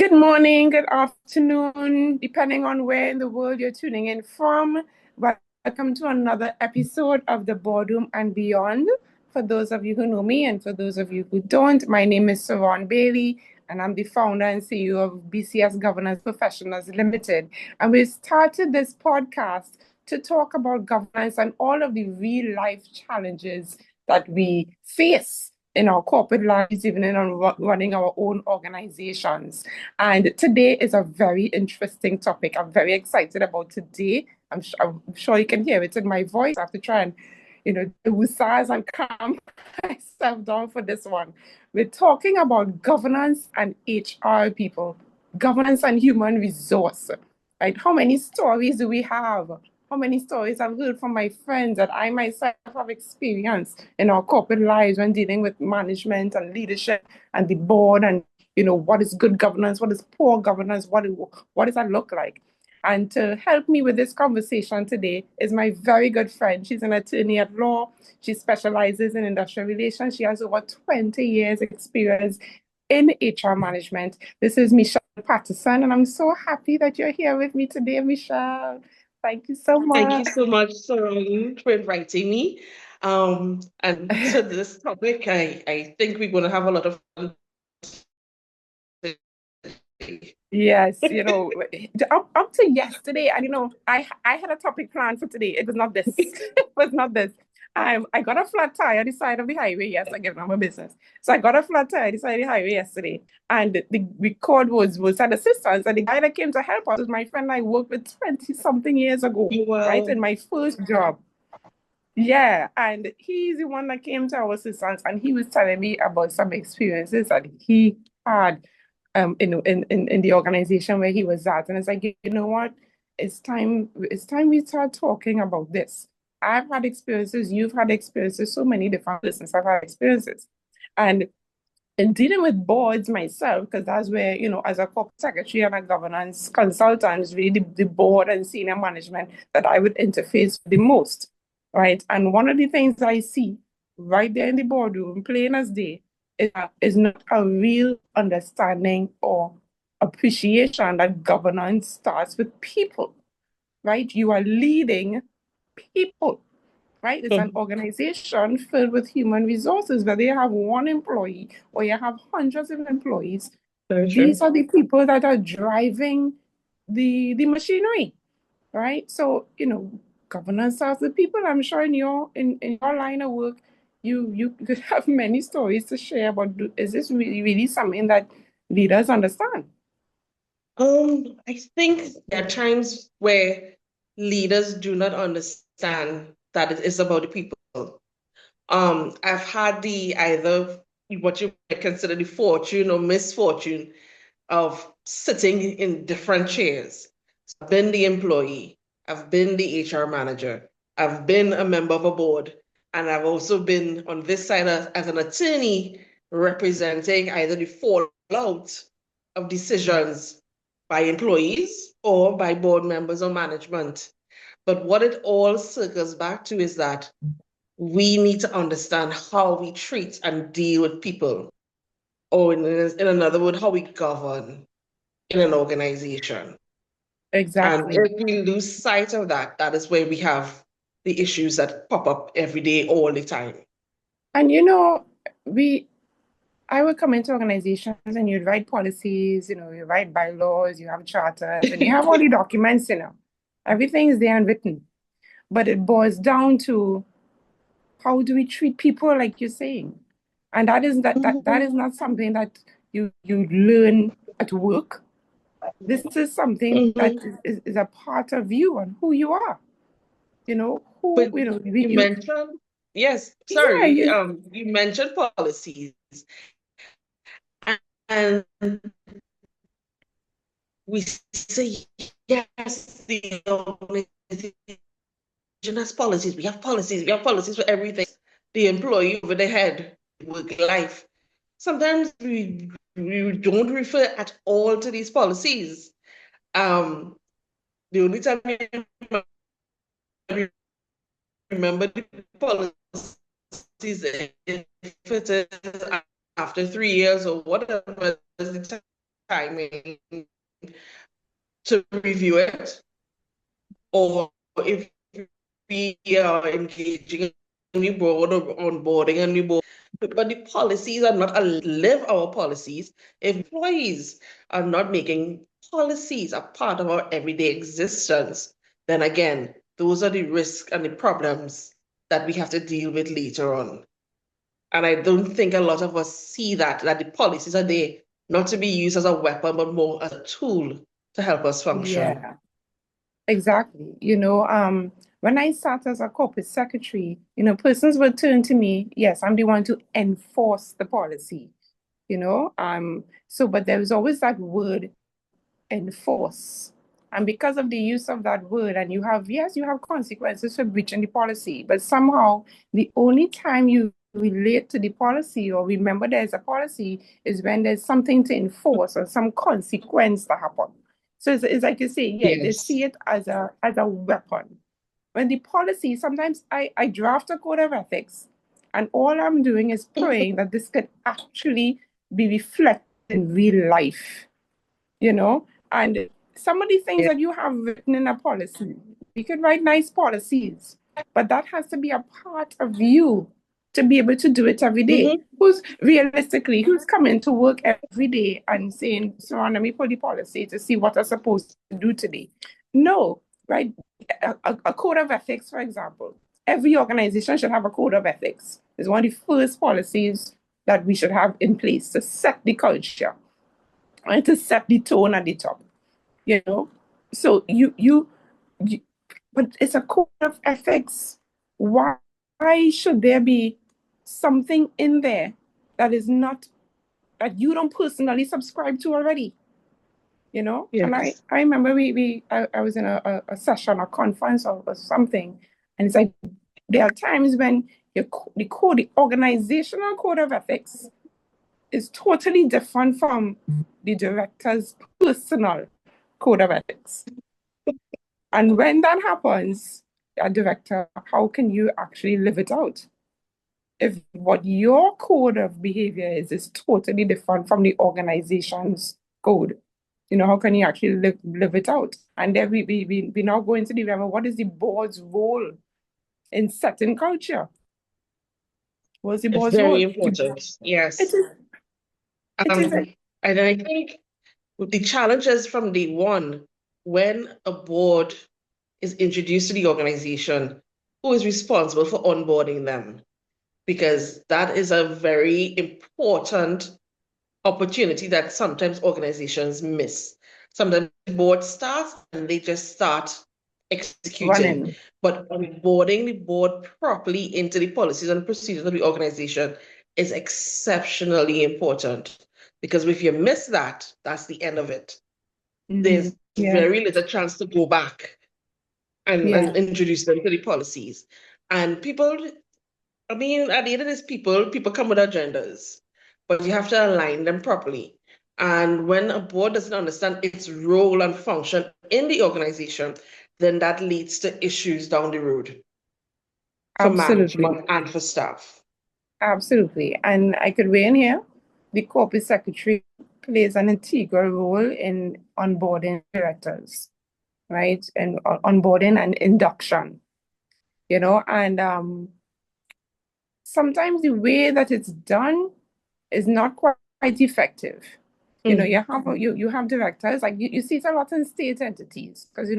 Good morning, good afternoon, depending on where in the world you're tuning in from. Welcome to another episode of the Boardroom and Beyond. For those of you who know me and for those of you who don't, my name is Saron Bailey, and I'm the founder and CEO of BCS Governance Professionals Limited. And we started this podcast to talk about governance and all of the real life challenges that we face in our corporate lives, even in running our own organizations. And today is a very interesting topic. I'm very excited about today. I'm sure you can hear it in my voice. I have to try and, woosahs and calm myself down for this one. We're talking about governance and HR people, governance and human resource. Right? How many stories do we have? How many stories I've heard from my friends that I myself have experienced in our corporate lives when dealing with management and leadership and the board and what is good governance, what is poor governance, what does that look like? And to help me with this conversation today is my very good friend. She's an attorney at law. She specializes in industrial relations. She has over 20 years experience in HR management. This is Michelle Paterson, and I'm so happy that you're here with me today, Michelle. Thank you so Thank you much. so much, Saran, for inviting me. And to this topic, I think we're going to have a lot of fun today. Yes, up to yesterday, and I had a topic planned for today. It was not this. It was not this. I got a flat tire on the side of the highway. Yes, I get on my business. So I got a flat tire on the side of the highway yesterday, and the record was at assistance, and the guy that came to help us was my friend I worked with 20 something years ago, right? Well, In my first job. Yeah, and he's the one that came to our assistance, and he was telling me about some experiences that he had in the organization where he was at. And it's like, you know what? It's time we start talking about this. I've had experiences, you've had experiences, so many different persons have had experiences. And in dealing with boards myself, because that's where, as a corporate secretary and a governance consultant, is really the board and senior management that I would interface with the most, right? And one of the things I see right there in the boardroom, plain as day, is not a real understanding or appreciation that governance starts with people, right? You are leading people, right? It's an organization filled with human resources, whether you have one employee or you have hundreds of employees. very These true. are the people that are driving the machinery, right? So, governance starts with people. I'm sure in your line of work, you could have many stories to share about is this really something that leaders understand? I think there are times where leaders do not understand that it is about the people. I've had the either what you might consider the fortune or misfortune of sitting in different chairs. So I've been the employee, I've been the HR manager, I've been a member of a board, and I've also been on this side as an attorney representing either the fallout of decisions by employees or by board members or management. But what it all circles back to is that we need to understand how we treat and deal with people, or in another word, how we govern in an organization. And Exactly. if we lose sight of that, that is where we have the issues that pop up every day, all the time. And we I would come into organizations and you'd write policies, you write bylaws, you have charters, and you have all the documents, everything is there and written. But it boils down to how do we treat people, like you're saying? And that is not something that you learn at work. This is something that Mhm. is a part of you and who you are. But you You mentioned, yes, yeah, sorry, you mentioned policies, and we say, yes, the organization has policies. We have policies. We have policies for everything. The employee over the head, work life. Sometimes we don't refer at all to these policies. Um, the only time we remember the policies if it is after 3 years or whatever is the timing to review it, or if we are engaging a new board or onboarding a new board. But the policies are not live our policies. If employees are not making policies a part of our everyday existence, then again, those are the risks and the problems that we have to deal with later on. And I don't think a lot of us see that the policies are there not to be used as a weapon, but more as a tool to help us function. Yeah, exactly. When I sat as a corporate secretary, persons would turn to me, yes, I'm the one to enforce the policy, but there was always that word enforce. And because of the use of that word, and yes, you have consequences for breaching the policy, but somehow the only time you relate to the policy or remember there's a policy is when there's something to enforce or some consequence to happen. So it's like you say, yeah, they Yes. see it as a weapon. When the policy, sometimes I draft a code of ethics, and all I'm doing is praying that this could actually be reflected in real life, and some of the things Yeah. that you have written in a policy, you can write nice policies, but that has to be a part of you to be able to do it every day. Mm-hmm. Who's coming to work every day and saying, so let me pull the policy to see what I'm supposed to do today? No, right? A code of ethics, for example. Every organization should have a code of ethics. It's one of the first policies that we should have in place to set the culture and to set the tone at the top, you know. So you but it's a code of ethics. Why should there be something in there that is not that you don't personally subscribe to already? And I Yes. I remember I was in a session, a conference or something, and it's like there are times when the organizational code of ethics is totally different from the director's personal code of ethics. And when that happens, a director, how can you actually live it out? If what your code of behavior is totally different from the organization's code, how can you actually live it out? And then we now go into the realm of what is the board's role in setting culture? What's the It's board's very role? important. It Yes. is, it is, Um, and I think the challenges from day one, when a board is introduced to the organization, who is responsible for onboarding them? Because that is a very important opportunity that sometimes organizations miss. Sometimes board starts and they just start executing. running. But onboarding the board properly into the policies and procedures of the organization is exceptionally important. Because if you miss that, that's the end of it. There's Yeah, very little chance to go back yeah, and introduce them to the policies. And people, I mean, at the end of this, people come with agendas, but you have to align them properly. And when a board doesn't understand its role and function in the organization, then that leads to issues down the road for absolutely. management and for staff. Absolutely. And I could weigh in here. The corporate secretary plays an integral role in onboarding directors, right? And onboarding and induction, and sometimes the way that it's done is not quite effective. Mm. You have directors, like you see it a lot in state entities, because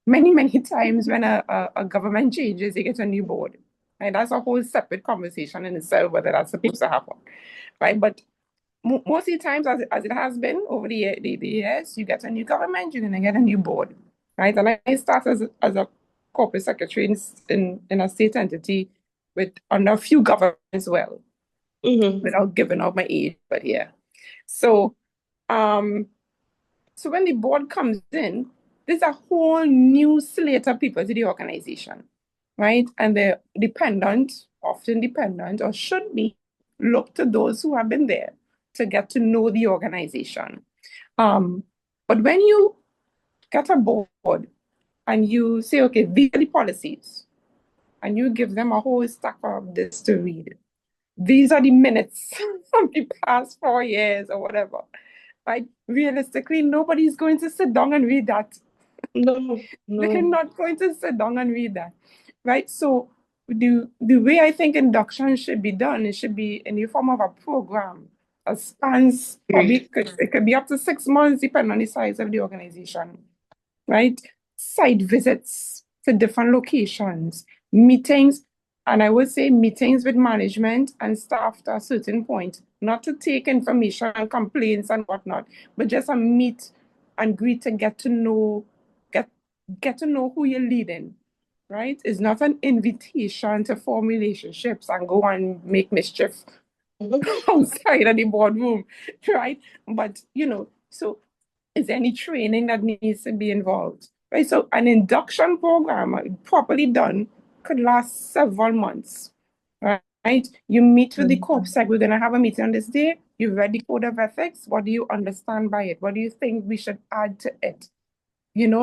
many, many times when a government changes, you get a new board. And that's a whole separate conversation in itself, whether that's supposed to happen. Right. But most of the times, as it has been over the years, you get a new government, you're gonna get a new board. Right. And I started as a corporate secretary in a state entity with under a few governments as well, Mhm. without giving out my age, but yeah. So um, so when the board comes in, there's a whole new slate of people to the organization, right? And they're dependent, often dependent, or should be look to those who have been there to get to know the organization. Um, but when you get a board and you say, okay, these are the policies, and you give them a whole stack of this to read. These are the minutes from the past 4 years or whatever. right? Realistically, nobody's going to sit down and read that. No, They're no. not going to sit down and read that, right? So the way I think induction should be done, it should be in the form of a program. A spans probably Agree. it could be up to 6 months, depending on the size of the organization, right? Site visits to different locations, meetings, and I would say meetings with management and staff to a certain point, not to take information and complaints and whatnot, but just a meet and greet to get get to know who you're leading, right? It's not an invitation to form relationships and go and make mischief Mhm. outside of the boardroom, right? But so is there any training that needs to be involved? Right. So an induction program properly done could last several months. Right. You meet with the COPSEC. We're gonna have a meeting on this day. You read the code of ethics. What do you understand by it? What do you think we should add to it?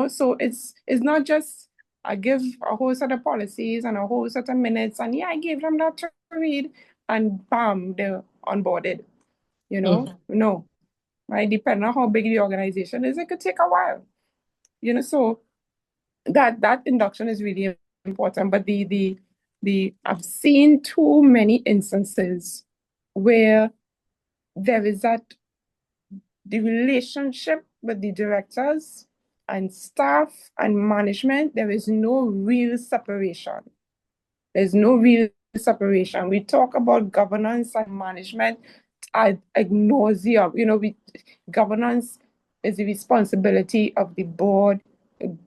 So it's not just I give a whole set of policies and a whole set of minutes, and yeah, I gave them that to read, and bam, they're onboarded. Mm. No, right? Depending on how big the organization is, it could take a while. So that induction is really important. But the I've seen too many instances where there is that the relationship with the directors and staff and management, there is no real separation. There's no real separation. We talk about governance and management ad nauseam. Governance is the responsibility of the board.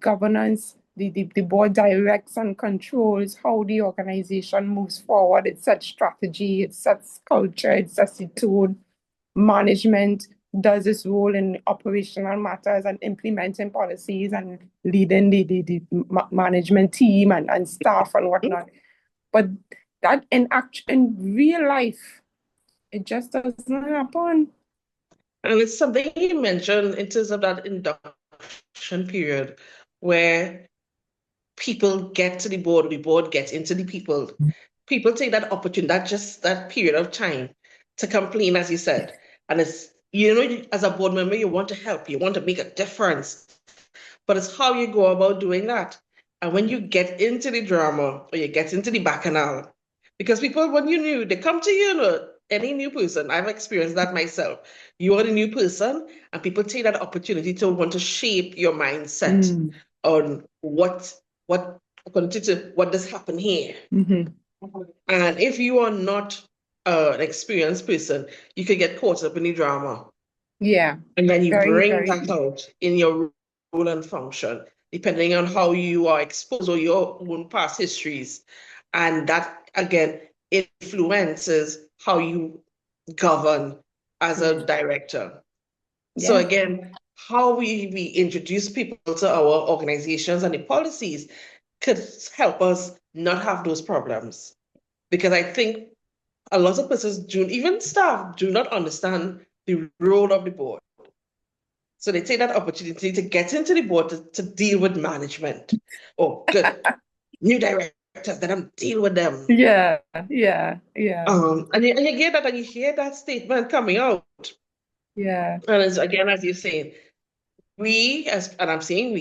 Governance, the board directs and controls how the organization moves forward. It sets strategy, it sets culture, it sets the tone. Management does its role in operational matters and implementing policies and leading the management team and staff and whatnot. But that in real life, it just doesn't happen. And it's something you mentioned in terms of that induction period where people get to the board gets into the people. People take that opportunity, that period of time to complain, as you said. And as a board member, you want to help, you want to make a difference, but it's how you go about doing that. And when you get into the drama or you get into the bacchanal, because people, when you new, they come to you, any new person, I've experienced that myself. You are the new person, and people take that opportunity to want to shape your mindset Mm. on what according to what does happen here. Mm-hmm. And if you are not an experienced person, you could get caught up in the drama. Yeah, And then you very, bring very that easy. out in your role and function, depending on how you are exposed or your own past histories. And that, again, influences how you govern as a Yeah. director. So, Yes. again, how we introduce people to our organizations and the policies could help us not have those problems. Because I think a lot of persons do, even staff, do not understand the role of the board. So they take that opportunity to get into the board to deal with management. Oh, good. New directors, then I'm deal with them. Yeah, yeah, yeah, And you get that and you hear that statement coming out. yeah. And again, as you're saying, and I'm saying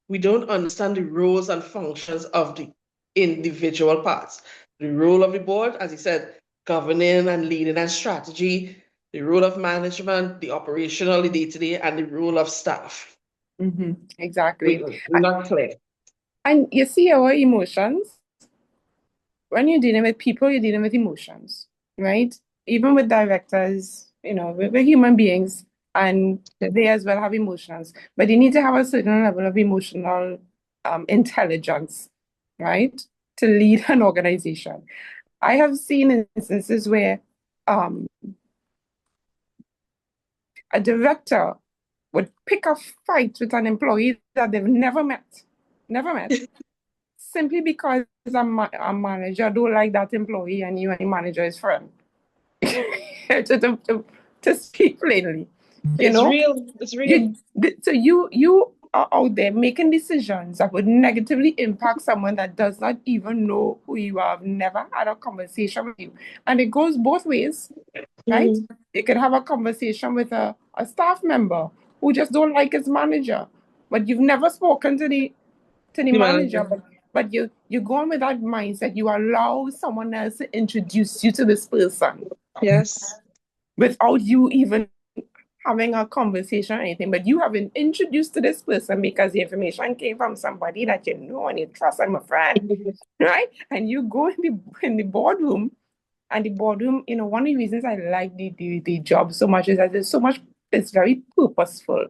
we don't understand the roles and functions of the individual parts. The role of the board, as you said, governing and leading and strategy, the role of management, the operational, the day-to-day, and the role of staff. Mm-hmm. Exactly. We're not clear. And you see our emotions. When you're dealing with people, you're dealing with emotions, right? Even with directors, we're human beings and they as well have emotions, but you need to have a certain level of emotional intelligence, right? To lead an organization. I have seen instances where um, a director would pick a fight with an employee that they've never met, simply because a manager don't like that employee and you and the manager is friend. to speak plainly, you It's know, real. It's real. you so you are out there making decisions that would negatively impact someone that does not even know who you are, never had a conversation with you. And it goes both ways, right? Mhm. You could have a conversation with a staff member who just don't like his manager, but you've never spoken to the The manager, manager. but you go on with that mindset. You allow someone else to introduce you to this person Yes. without you even having a conversation or anything, but you have been introduced to this person because the information came from somebody that you know and you trust and a friend, right? And you go in the boardroom, and the boardroom, one of the reasons I like the job so much is that it's very purposeful,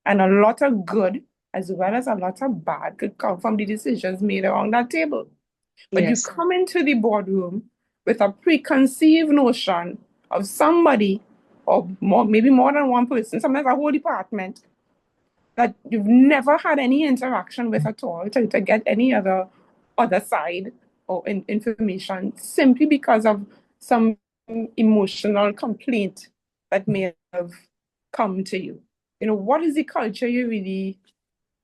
and a lot of good as well as a lot of bad could come from the decisions made around that table. But you Yes. come into the boardroom with a preconceived notion of somebody, or more, maybe more than one person, sometimes a whole department, that you've never had any interaction with at all to get any other side or information, simply because of some emotional complaint that may have come to you. What is the culture you really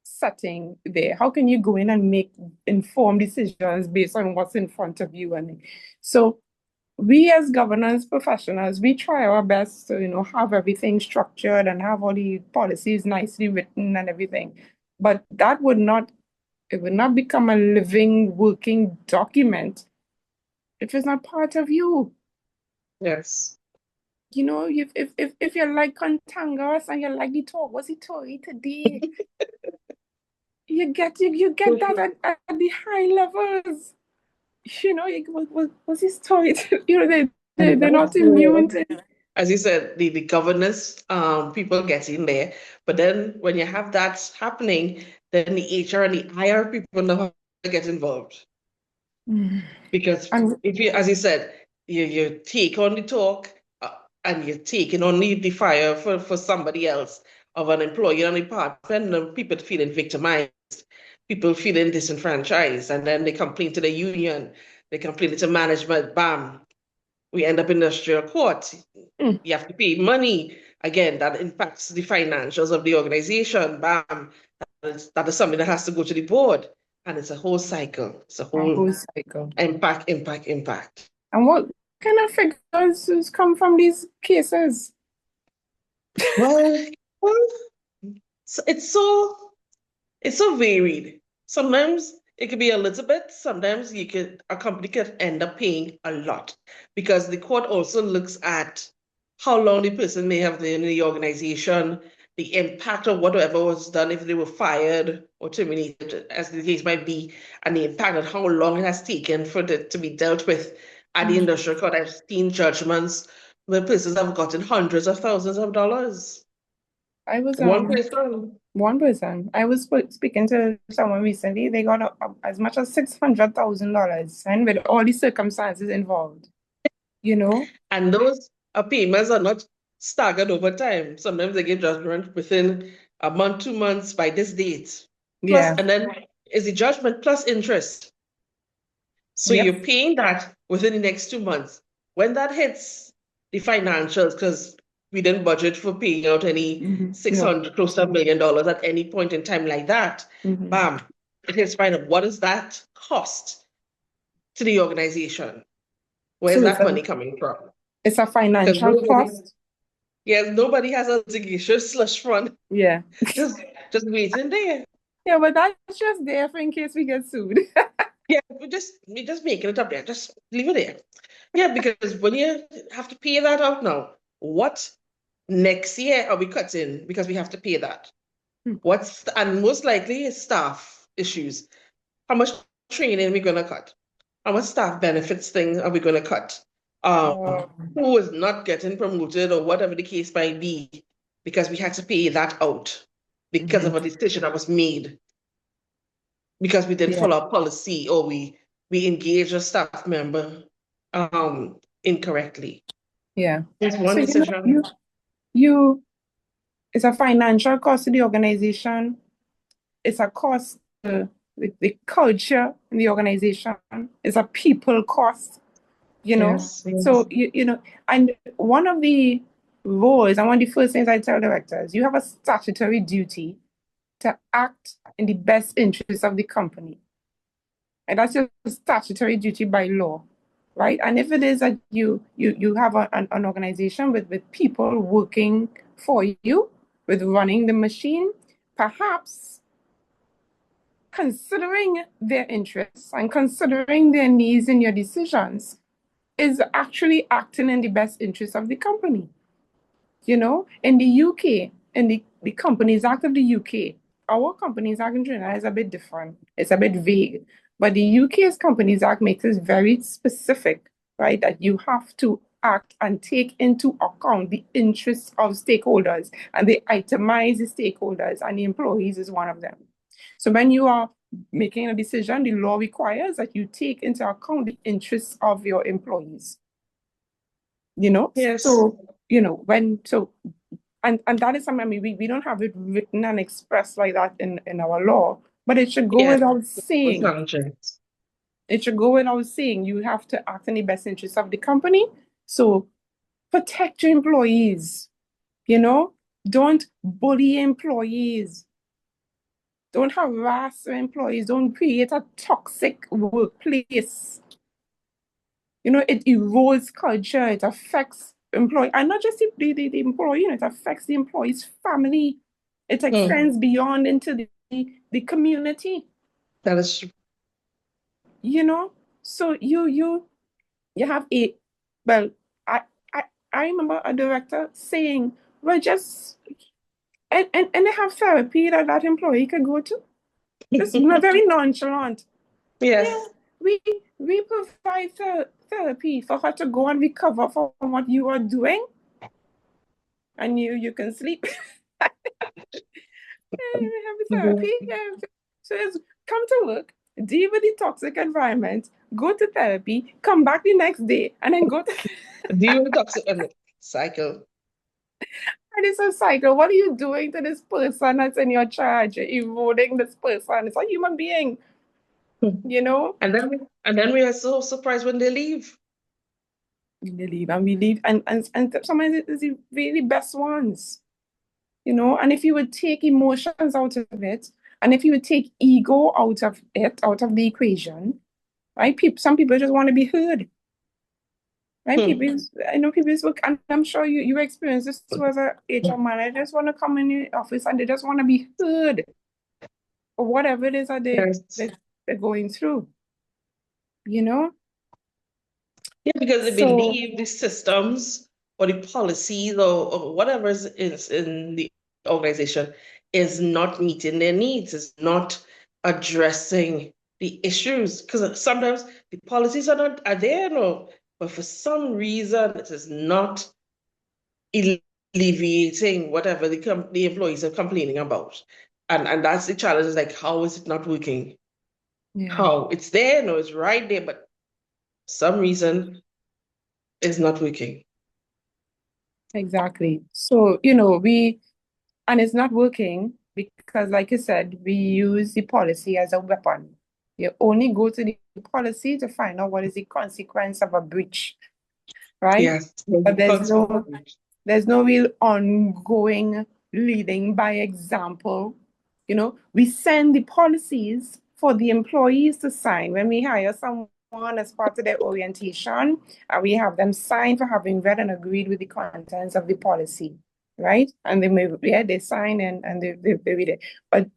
setting there? How can you go in and make informed decisions based on what's in front of you? And so we as governance professionals, we try our best to, have everything structured and have all the policies nicely written and everything. But it would not become a living, working document if it's not part of you. Yes. If you like contangas and you like the talk, what's the story today? You get that at the high levels. What's his story? They're not immune to it. As you said, the governance people get in there. But then when you have that happening, then the HR and the IR people know how to get involved. Because And if you, as you said, you take on the talk and you're taking on the fire for somebody else of an employee on the part, then people feeling victimized, people feeling disenfranchised, and then they complain to the union, they complain to management, bam, we end up in industrial court. mm, You have to pay money. Again, that impacts the financials of the organization. Bam. That is something that has to go to the board. And it's a whole cycle. It's a a whole whole cycle. impact. And what kind of figures has come from these cases? Well, well, it's so varied. Sometimes it could be a little bit. Sometimes a company could end up paying a lot because the court also looks at how long the person may have been in the organization, the impact of whatever was done if they were fired or terminated, as the case might be, and the impact of how long it has taken for it to be dealt with at the industrial court. I've seen judgments where persons have gotten hundreds of thousands of dollars. I was One person. one person. I was speaking to someone recently. They got as much as $600,000, and with all the circumstances involved. You know? And those payments are not staggered over time. Sometimes they give judgment within a month, 2 months by this date. Plus, Yeah. and then is the judgment plus interest. So Yep. you're paying that within the next 2 months. When that hits the financials, because we didn't budget for paying out any No. 600, close to $1 million at any point in time like that, bam, it hits final. What does that cost to the organization? Where's So that money coming from? it's a Because financial nobody, cost. yes, nobody has a litigation slush fund Yeah. just just waiting there. Yeah, but that's just there for in case we get sued. Yeah, we just making it up there. Just leave it there. Yeah, because when you have to pay that out now, what next year are we cutting because we have to pay that? And most likely it's staff issues. How much training are we gonna cut? How much staff benefits thing are we gonna cut? Uh, Who is not getting promoted or whatever the case might be, because we had to pay that out because of a decision that was made because we didn't yeah, follow our policy or we engaged a staff member incorrectly. yeah. There's one So decision. you it's a financial cost to the organization. It's a cost to the culture in the organization. It's a people cost. you know. Yes. So and one of the roles and one of the first things I tell directors, you have a statutory duty to act in the best interest of the company. And that's your statutory duty by law, right? And if it is that you have an organization with people working for you, with running the machine, perhaps considering their interests and considering their needs in your decisions is actually acting in the best interest of the company. You know, in the UK, in the Companies Act of the UK, our Companies Act in Trinidad is a bit different. It's a bit vague. But the UK's Companies Act makes it very specific, right? That you have to act and take into account the interests of stakeholders. And they itemize the stakeholders, and the employees is one of them. So when you are making a decision, the law requires that you take into account the interests of your employees. You know, Yes. so and that is something, I mean, we don't have it written and expressed like that in our law, but it should go without saying. It should go without saying you have to act in the best interest of the company. So protect your employees, you know, don't bully employees, don't harass your employees, don't create a toxic workplace. You know, it erodes culture, it affects employee, and not just the employee, it affects the employee's family. It extends beyond into the community. That is true. You know, so you have well, I, I remember a director saying, well, just and they have therapy that employee could go to. Just not very nonchalant. Yes. Yeah, we provide therapy for her to go and recover from what you are doing, and you can sleep. We have therapy. Yeah. So it's come to work, deal with the toxic environment, go to therapy, come back the next day, and then go to Deal with the toxic cycle. and it's a cycle. What are you doing to this person that's in your charge? You're eroding this person. It's a human being, you know? And then we are so surprised when they leave. They leave and we leave, and sometimes it's the really best ones, you know. And if you would take emotions out of it, and if you would take ego out of it, out of the equation, right? Some people just want to be heard, right? I know people work, and I'm sure you experience this too as a HR manager. They just want to come in the office and they just want to be heard, or whatever it is that they're going through, you know. Yeah, because they So believe the systems or the policies or whatever is in the organization is not meeting their needs, is not addressing the issues. Because sometimes the policies are there, no, but for some reason it is not alleviating whatever the employees are complaining about. And that's the challenge, is like, how is it not working? yeah, How? It's there, no, it's right there, but for some reason it's not working. exactly. So, you know, and it's not working because, like you said, we use the policy as a weapon. You only go to the policy to find out what is the consequence of a breach, right? Yes. But there's no real ongoing leading by example. You know, we send the policies for the employees to sign when we hire someone as part of their orientation, and we have them sign for having read and agreed with the contents of the policy, right? And they sign and they read it. But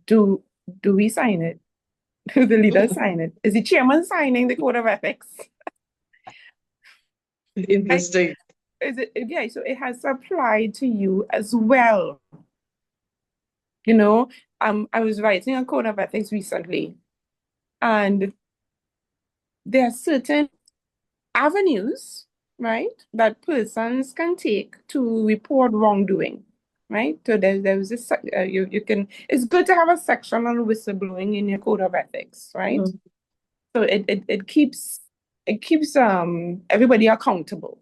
do we sign it? Do the leaders sign it? Is the chairman signing the code of ethics? Interesting. Yeah, so it has applied to you as well. You know, I was writing a code of ethics recently, and there are certain avenues, right, that persons can take to report wrongdoing, right? So there's this, you can, it's good to have a section on whistleblowing in your code of ethics, right? So it keeps everybody accountable,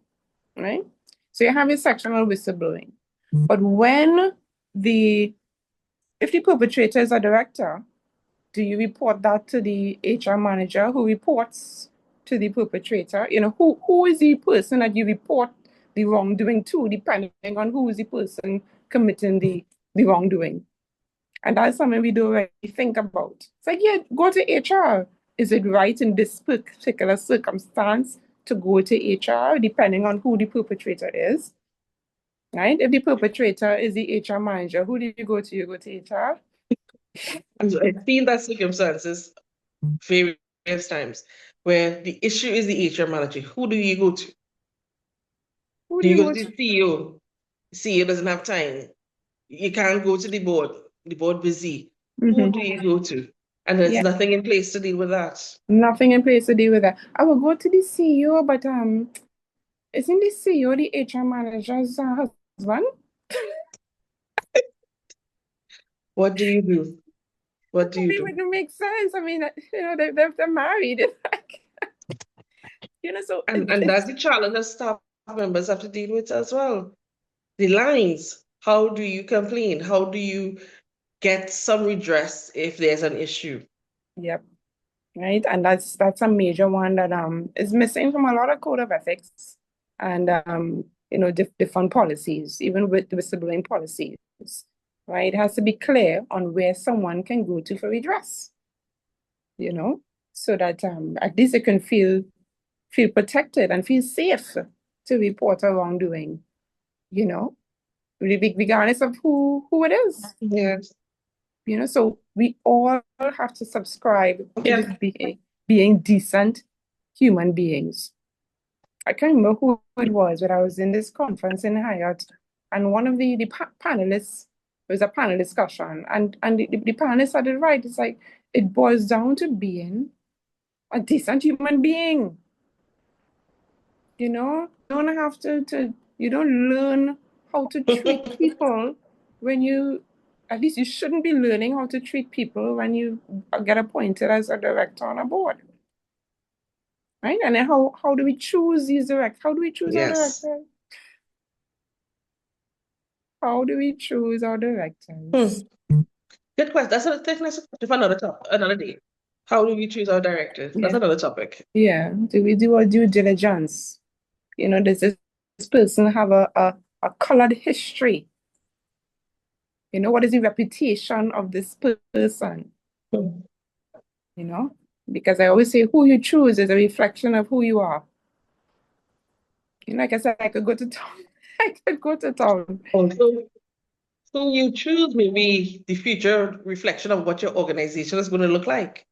right? So you have your section on whistleblowing. But if the perpetrator is a director, do you report that to the HR manager who reports to the perpetrator? You know, who is the person that you report the wrongdoing to, depending on who is the person committing the wrongdoing? And that's something we don't really think about. It's like, yeah, go to HR. Is it right in this particular circumstance to go to HR, depending on who the perpetrator is? Right? If the perpetrator is the HR manager, who do you go to? You go to HR. I've seen that circumstances various times where the issue is the HR manager. Who do you go to? Who Do do you you go to go the to? CEO? The CEO doesn't have time. You can't go to the board. The board busy. Who do you go to? And there's Yeah, nothing in place to deal with that. nothing in place to deal with that. I will go to the CEO, but isn't the CEO the HR manager's husband? What do you do? What do you It do? wouldn't make sense. I mean, they're married. It's like, so And that's the challenge that staff members have to deal with as well. The lines. How do you complain? How do you get some redress if there's an issue? yep, right. And that's a major one that is missing from a lot of code of ethics and different policies, even with the whistleblowing policies. Right, it has to be clear on where someone can go to for redress. You know, so that at least they can feel protected and feel safe to report a wrongdoing. You know, regardless of who it is. Yes. So we all have to subscribe to Yeah. this being decent human beings. I can't remember who it was, but I was in this conference in Hyatt, and one of the panelists, it was a panel discussion, and the panelists had it right. It's like it boils down to being a decent human being. You don't have you don't learn how to treat people when at least you shouldn't be learning how to treat people when you get appointed as a director on a board, right? And then how do we choose these directors? How do we choose our Yes. directors? How do we choose our Hmm. directors? Good question. That's a that's a question for another day. How do we choose our directors? That's Yeah, another topic. yeah. Do we do our due diligence? Does this person have a colored history? What is the reputation of this person? Hmm. you know, because I always say who you choose is a reflection of who you are. Like I said, I could go to town. I could go to town. Also, who you choose may be the future reflection of what your organization is going to look like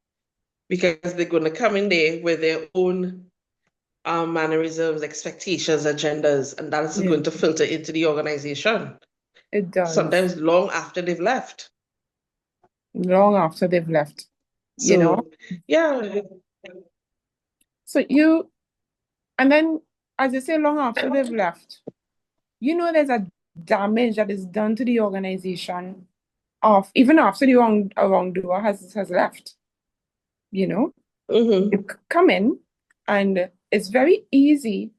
because they're going to come in there with their own mannerisms, expectations, agendas, and that is Yeah, going to filter into the organization, it does. sometimes long after they've left. Long after they've left, you know. So, yeah, So and then, as I say, long after they've left, there's a damage that is done to the organization of even after the wrongdoer has left. You know, hmm you come in, and it's very easy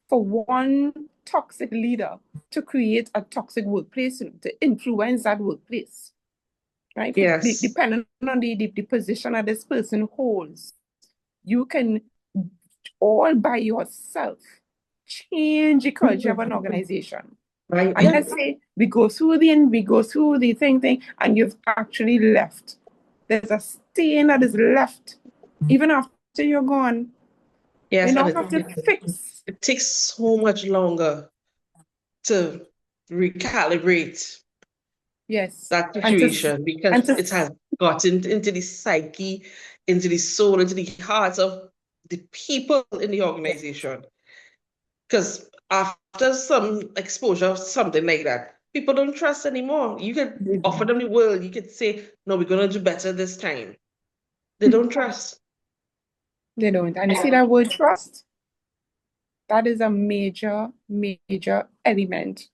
for one toxic leader to create a toxic workplace, to influence that workplace, right? yes. Depending on the position that this person holds, you can all by yourself change the culture of an organization. Right, And yeah, let's say we go through the thing, and you've actually left. There's a stain that is left even after you're gone. We yes, and now have to fix. it takes so much longer to recalibrate Yes, that and to situation because and to it has gotten into the psyche, into the soul, into the hearts of the people in the organization. Because after some exposure of something like that, people don't trust anymore. You could they offer don't. them the world, you could say, no, we're going to do better this time. They don't trust. They don't. And you see that word trust? That is a major, major element,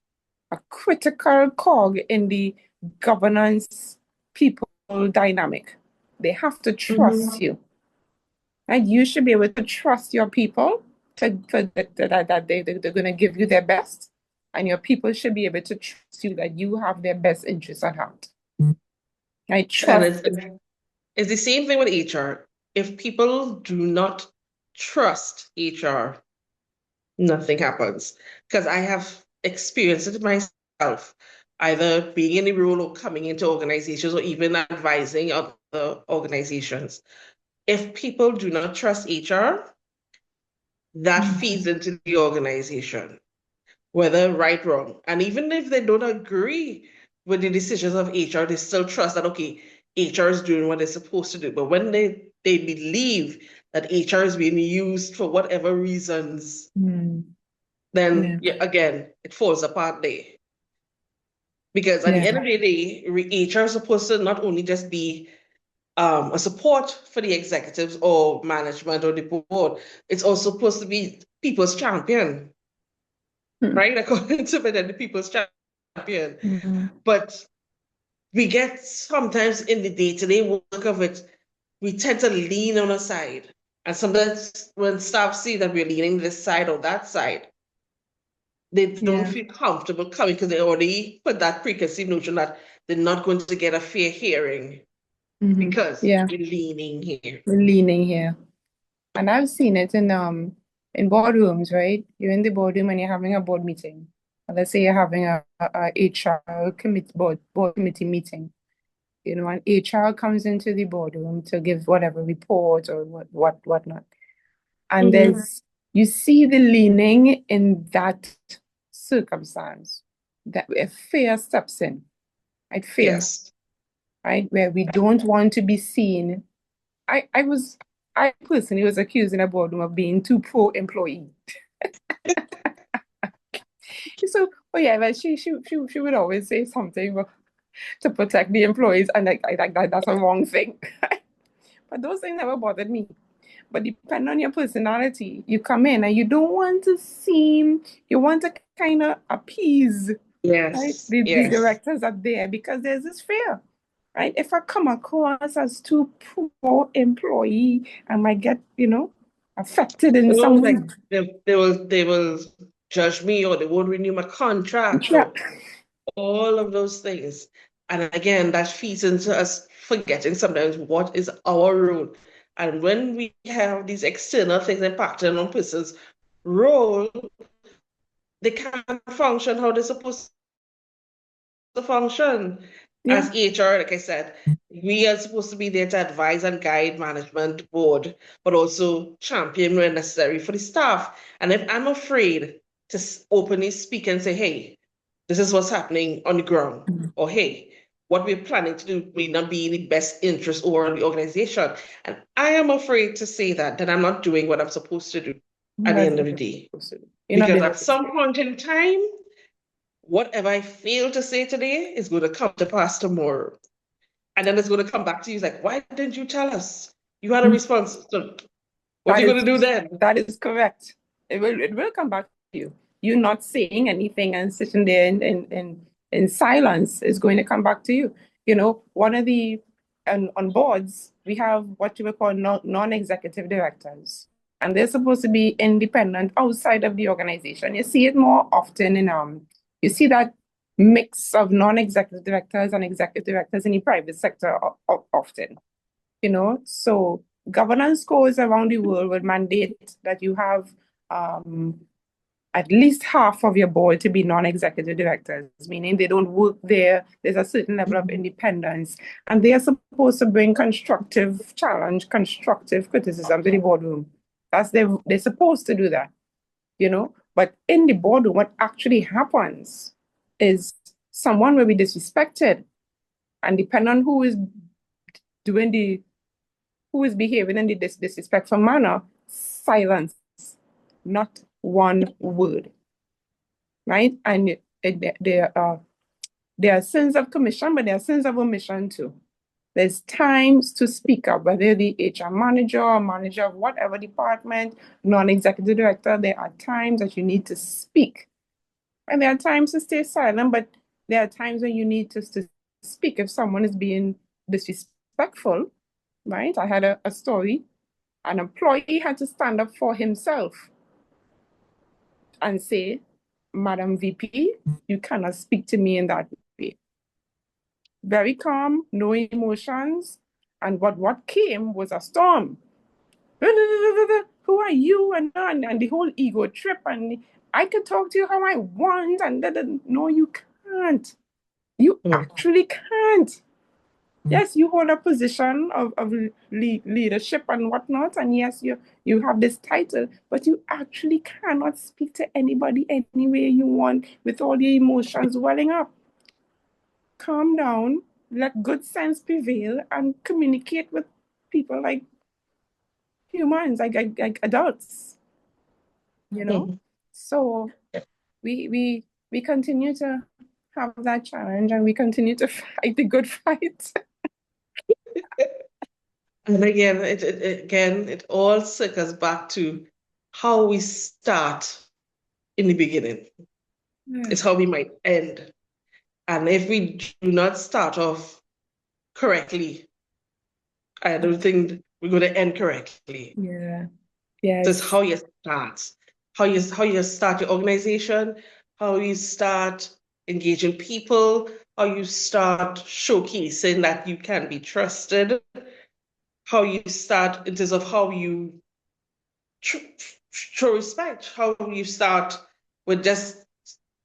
a critical cog in the governance people dynamic. They have to trust Mhm. you. And you should be able to trust your people that they're going to give you their best. And your people should be able to trust you that you have their best interests at heart. I And trust. it's the same thing with HR. If people do not trust HR, nothing happens. Because I have experienced it myself. either being in the role or coming into organizations or even advising other organizations. If people do not trust HR, that feeds into the organization, whether right, wrong. And even if they don't agree with the decisions of HR, they still trust that, okay, HR is doing what they're supposed to do. But when they believe that HR is being used for whatever reasons, then Yeah. yeah, again, it falls apart there. Because at the Yeah. end of the day, HR is supposed to not only just be a support for the executives or management or the board, it's also supposed to be people's champion, Hmm. right? According to me, the people's champion. Mhm. But we get sometimes in the day-to-day work of it, we tend to lean on a side. And sometimes when staff see that we're leaning this side or that side, they don't Yeah. feel comfortable coming because they already put that preconceived notion that they're not going to get a fair hearing because Yeah. we're leaning here. We're leaning here. And I've seen it in boardrooms, right? You're in the boardroom and you're having a board meeting. And let's say you're having a HR committee board committee meeting. And HR comes into the boardroom to give whatever report or whatnot. And Mm-hmm. you see the leaning in that circumstance that where fear steps in, right? Fear, Yes. right? Where we don't want to be seen. I personally was accused in a boardroom of being too pro-employee. So, oh yeah, but she would always say something to protect the employees, and that's a wrong thing. But those things never bothered me. But depending on your personality, you come in and you don't want to seem, you want to kind of appease, right? Yes. The Yes. directors are there because there's this fear, right? If I come across as too poor employee, I might get, affected in No, some way. like they will judge me or they won't renew my contract Yeah. or all of those things. And again, that feeds into us forgetting sometimes what is our role. And when we have these external things impacting on person's role, they can't function how they're supposed to function. Yeah. As HR, like I said, we are supposed to be there to advise and guide management board, but also champion when necessary for the staff. And if I'm afraid to openly speak and say, hey, this is what's happening on the ground, or hey, what we're planning to do may not be in the best interest or the organization. And I am afraid to say that, then I'm not doing what I'm supposed to do at the That's end of what the you're day. supposed to do. You're not Because there at to some point in time, whatever I fail to say today is going to come to pass tomorrow. And then it's going to come back to you. It's like, why didn't you tell us? You had a response. So what are That you going is to do then? that is correct. It will come back to you. You not saying anything and sitting there in silence is going to come back to you. One of the on boards we have what you would call non-executive directors, and they're supposed to be independent outside of the organization. You see it more often you see that mix of non-executive directors and executive directors in the private sector often. So governance codes around the world would mandate that you have um, at least half of your board to be non-executive directors, meaning they don't work there. There's a certain level of independence, and they are supposed to bring constructive challenge, constructive criticism to the boardroom. They're supposed to do that. But in the boardroom, what actually happens is someone will be disrespected, and depending on doing the who is behaving in the disrespectful manner, silence, not one word, right? And there are sins of commission, but there are sins of omission too. There's times to speak up, whether the HR manager or manager of whatever department, non-executive director, there are times that you need to speak. And there are times to stay silent, but there are times when you need to speak if someone is being disrespectful, right? I had a story. An employee had to stand up for himself and say, Madam VP, you cannot speak to me in that way. Very calm, no emotions. And what came was a storm. Who are you? And the whole ego trip. And I could talk to you how I want. And no, you can't. You Mm. actually can't. Yes, you hold a position of leadership and whatnot, and yes, you have this title, but you actually cannot speak to anybody any way you want with all your emotions welling up. Calm down, let good sense prevail, and communicate with people like humans, like adults, you know? Mm. So we continue to have that challenge and we continue to fight the good fight. And again, it all circles back to how we start in the beginning. It's how we might end. And if we do not start off correctly, I don't think we're going to end correctly. Yeah. So it's Yes. how you start, how you start your organization, how you start engaging people, how you start showcasing that you can be trusted, how you start in terms of how you show respect, how you start with just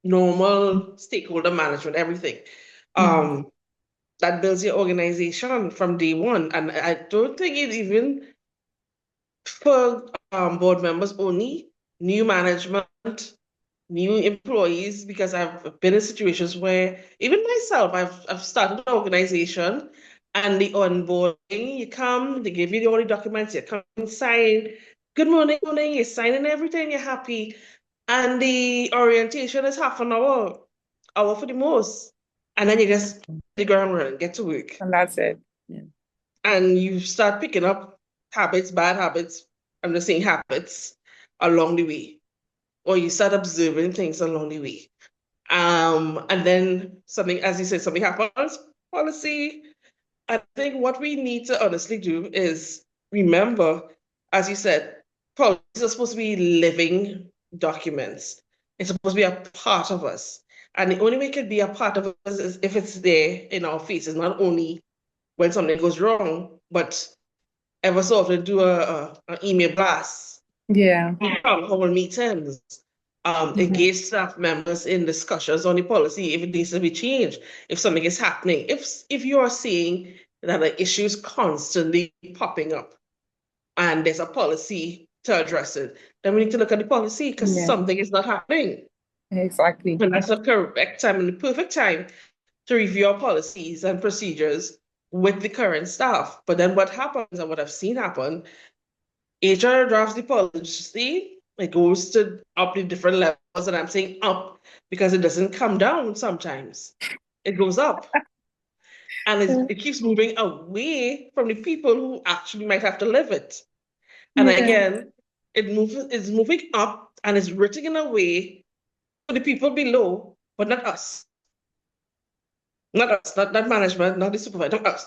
normal stakeholder management, everything. Mhm. Um, that builds your organization from day one. And I don't think it's even for board members only, new management, new employees, because I've been in situations where even myself, I've started an organization and the onboarding, you come, they give you all the documents, you come and sign. Good morning, you're signing everything, you're happy. And the orientation is half an hour for the most. And then you just hit the ground running, get to work. And that's it. Yeah. And you start picking up habits, bad habits, I'm just saying habits along the way. Or you start observing things along the way. And then something, as you said, something happens, policy. I think what we need to honestly do is remember, as you said, policies are supposed to be living documents. It's supposed to be a part of us. And the only way it could be a part of us is if it's there in our faces, not only when something goes wrong, but ever so often do an email blast, Yeah. town hall meetings, Mhm. engage staff members in discussions on the policy if it needs to be changed, if something is happening. If you are seeing that an issue is constantly popping up and there's a policy to address it, then we need to look at the policy because Yeah. something is not happening. Exactly. And that's the correct time and the perfect time to review our policies and procedures with the current staff. But then what happens and what I've seen happen, HR drafts the policy, it goes to up the different levels, and I'm saying up because it doesn't come down sometimes. It goes up. And it keeps moving away from the people who actually might have to live it. And Yeah. again, it's moving up and it's written in a way for the people below, but not us. Not us, not management, not the supervisor, not us.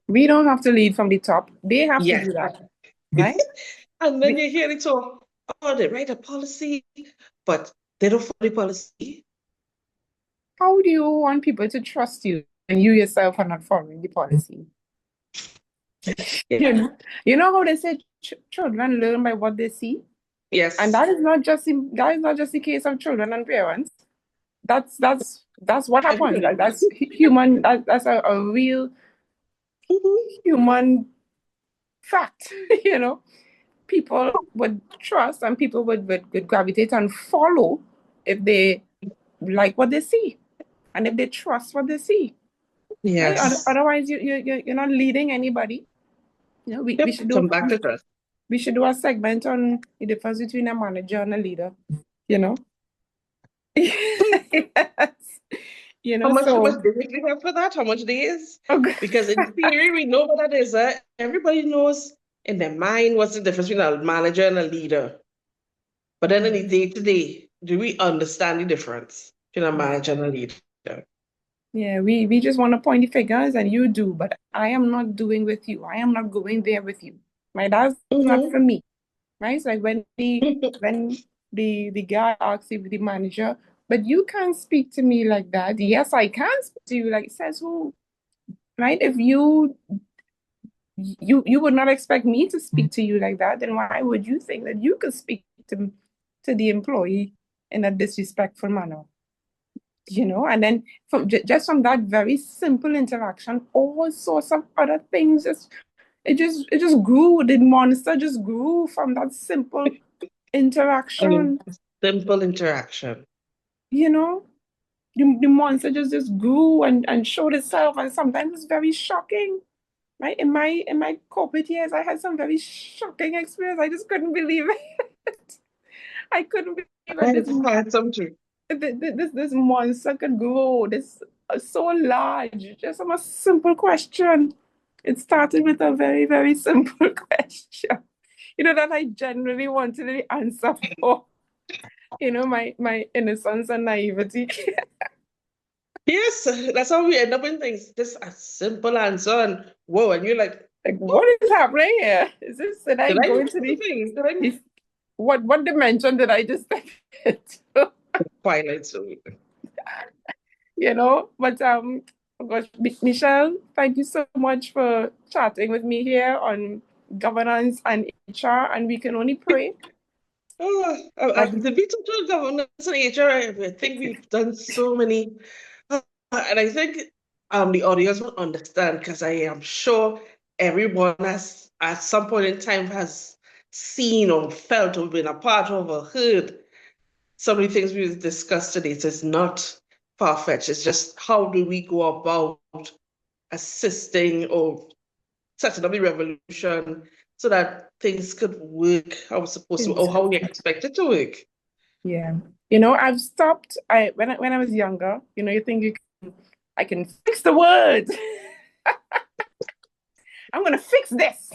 We don't have to lead from the top. They have to Yes. do that, right? And then We, you hear it talk, oh, they write a policy, but they don't follow the policy. how do you want people to trust you and you yourself are not following the policy? You Yeah. know, you know how they say children learn by what they see, and Yes. that is not just the case of children and parents. That's what happens. Everybody. That's human. That's a real Mhm. human fact. You know, people would trust and people would gravitate and follow if they like what they see and if they trust what they see. Right? Yes. Otherwise, you're not leading anybody. You know, we Yep. should do Come back to trust. we should do a segment on the difference between a manager and a leader. You know. Yes. You How know, much so days we have for that? How much days? okay. Because in theory, we know what that is. Everybody knows in their mind what's the difference between a manager and a leader. But then in the day to day, do we understand the difference between a manager and a leader? Yeah, we just want to point the fingers and you do, but I am not doing with you. I am not going there with you. Right? That's not for Mhm. me. Right? It's like when the guy asks if the manager, but you can't speak to me like that. Yes, I can speak to you like says who, right? If you would not expect me to speak to you like that, then why would you think that you could speak to the employee in a disrespectful manner? And then just from that very simple interaction, all sorts of other things it just grew. The monster just grew from that simple And interaction. simple interaction. You know, the monster just grew and showed itself, and sometimes it's very shocking. Right? In my corporate years, I had some very shocking experience. I just couldn't believe it. I couldn't believe it. I've had some too. This monster could grow this so large just from a simple question. It started with a very, very simple question, that I genuinely wanted the answer for, my innocence and naivety. Yes, that's how we end up in things. Just a simple answer, and whoa, and you're like, Like, oh, what is happening here? Did I did I go miss into something? Did I miss what dimension did I just step into? Twilight Zone? But oh gosh, Michelle, thank you so much for chatting with me here on governance and HR, and we can only pray Oh, that the B2 governance and HR, I think we've done so many, and I think the audience will understand because I am sure everyone has at some point in time has seen or felt or been a part of or heard some of the things we've discussed today. So it's not far-fetched. It's just how do we go about assisting or setting up the revolution so that things could work how it's supposed to, or how we expect it to work. yeah. I've stopped. When I was younger, you think I can fix the world. I'm gonna fix this.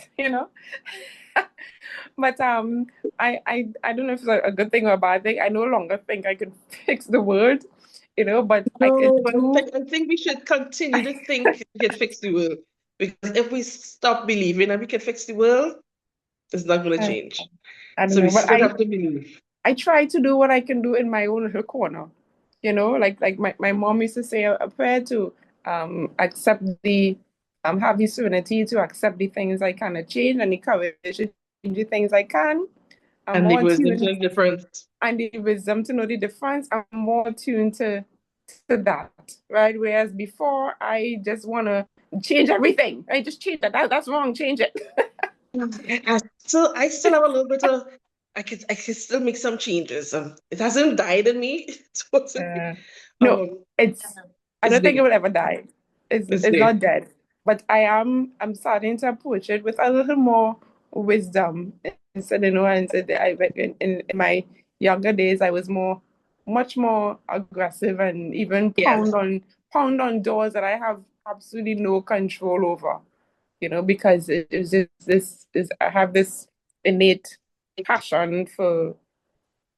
But I don't know if it's a good thing or a bad thing. I no longer think I can fix the world, but I can No, but do. I think we should continue to think we can fix the world. Because if we stop believing that we can fix the world, it's not going to I, change. I don't So we know, but still I have to believe. I try to do what I can do in my own little corner. Like my mom used to say a prayer to accept have the serenity to accept the things I cannot change and the courage to change the things I can. I'm And the more wisdom tuned to the difference. and the wisdom to know the difference. I'm more tuned to that, right? Whereas before I just wanna change everything. I just change that's wrong, change it. I still have a little bit of I could still make some changes. It hasn't died in me totally. Uh, no, it's I It's don't think it there. will ever die. It's It's it's there. not dead. But I'm starting to approach it with a little more wisdom. Instead, and said in my younger days I was much more aggressive and even Yes. pound on doors that I have absolutely no control over, because it is this I have this innate passion for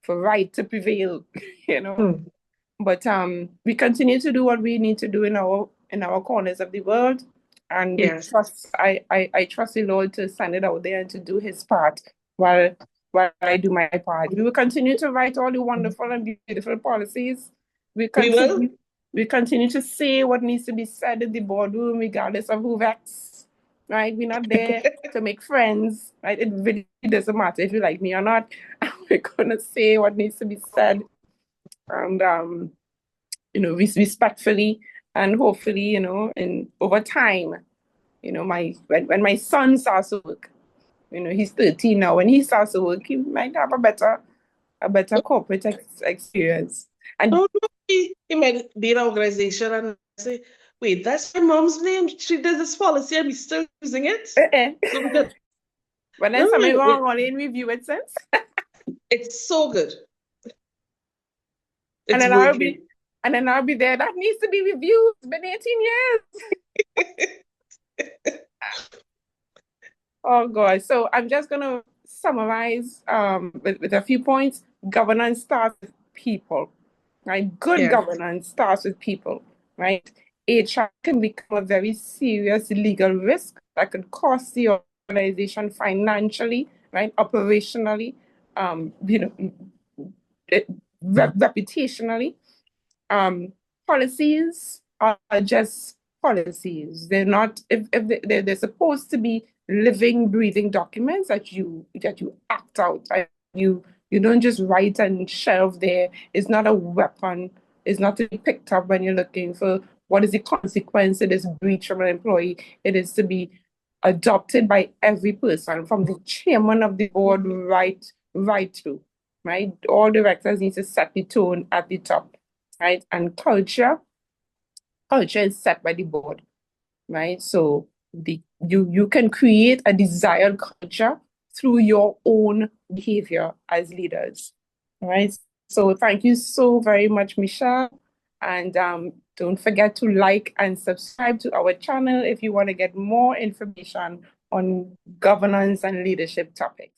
right to prevail, you know. Hmm. But we continue to do what we need to do in our corners of the world, and we Yes. trust. I trust the Lord to send it out there and to do His part while I do my part. We will continue to write all the wonderful and beautiful policies. We We will. continue. We continue to say what needs to be said in the boardroom, regardless of who vexed. Right? We're not there to make friends. Right? It really doesn't matter if you like me or not. We're gonna say what needs to be said, and respectfully, and hopefully, and over time, when my son starts to work, he's 13 now. When he starts to work, he might have a better corporate experience. And Oh, no, he might be in an organization and say, wait, that's my mom's name. She did this policy and we're still using it. So we could, but then no, something wrong, or in review it since. it's so good. and It's then I'll working. be and then I'll be there. That needs to be reviewed. It's been 18 years. Oh God. So I'm just gonna summarize with a few points. Governance starts with people, right? Good Yeah. governance starts with people, right? HR can become a very serious legal risk that could cost the organization financially, right? Operationally, um, you know, reputationally. Um, Policies are just policies. They're not if they're supposed to be living, breathing documents that you act out. You don't just write and shelve there. It's not a weapon It's not to be picked up when you're looking for what is the consequence of this breach from an employee. It is to be adopted by every person, from the chairman of the board right through, right? All directors need to set the tone at the top, right? And culture is set by the board, right? So you can create a desired culture through your own behavior as leaders, right? So thank you so very much, Michelle. And don't forget to like and subscribe to our channel if you want to get more information on governance and leadership topics.